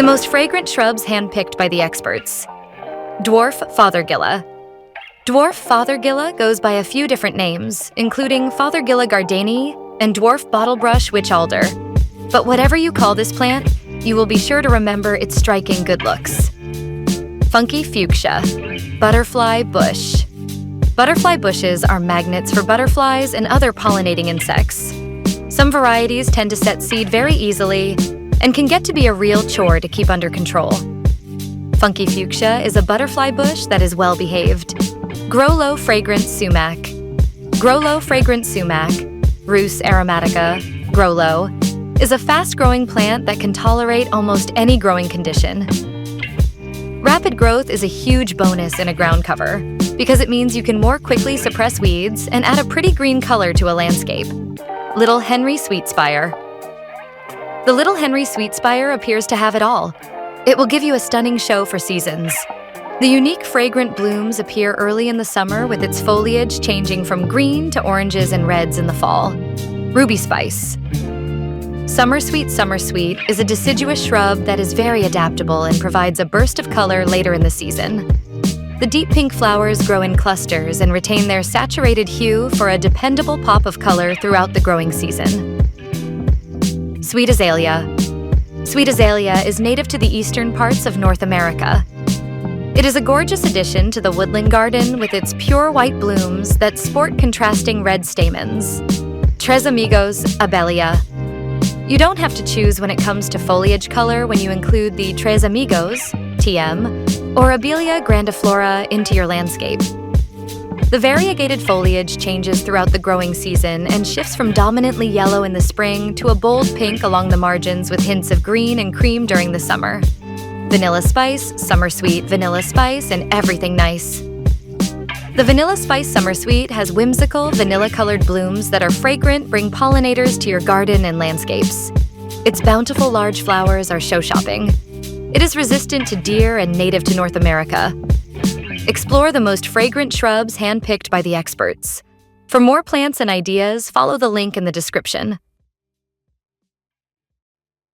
The most fragrant shrubs handpicked by the experts. Dwarf Fothergilla. Dwarf Fothergilla goes by a few different names, including Fothergilla gardenii and Dwarf Bottlebrush Witchalder. But whatever you call this plant, you will be sure to remember its striking good looks. Funky Fuchsia. Butterfly bush. Butterfly bushes are magnets for butterflies and other pollinating insects. Some varieties tend to set seed very easily and can get to be a real chore to keep under control. Funky Fuchsia is a butterfly bush that is well behaved. Gro-Low Fragrant Sumac. Gro-Low Fragrant Sumac, Rhus aromatica, Gro-Low, is a fast-growing plant that can tolerate almost any growing condition. Rapid growth is a huge bonus in a ground cover because it means you can more quickly suppress weeds and add a pretty green color to a landscape. Little Henry Sweetspire. The Little Henry Sweetspire appears to have it all. It will give you a stunning show for seasons. The unique fragrant blooms appear early in the summer with its foliage changing from green to oranges and reds in the fall. Ruby Spice. Summersweet is a deciduous shrub that is very adaptable and provides a burst of color later in the season. The deep pink flowers grow in clusters and retain their saturated hue for a dependable pop of color throughout the growing season. Sweet Azalea. Sweet Azalea is native to the eastern parts of North America. It is a gorgeous addition to the woodland garden with its pure white blooms that sport contrasting red stamens. Tres Amigos, Abelia. You don't have to choose when it comes to foliage color when you include the Tres Amigos, TM, or Abelia grandiflora into your landscape. The variegated foliage changes throughout the growing season and shifts from dominantly yellow in the spring to a bold pink along the margins with hints of green and cream during the summer. Vanilla Spice, Summersweet, Vanilla Spice, and everything nice. The Vanilla Spice Summersweet has whimsical, vanilla-colored blooms that are fragrant, bring pollinators to your garden and landscapes. Its bountiful large flowers are show-shopping. It is resistant to deer and native to North America. Explore the most fragrant shrubs handpicked by the experts. For more plants and ideas, follow the link in the description.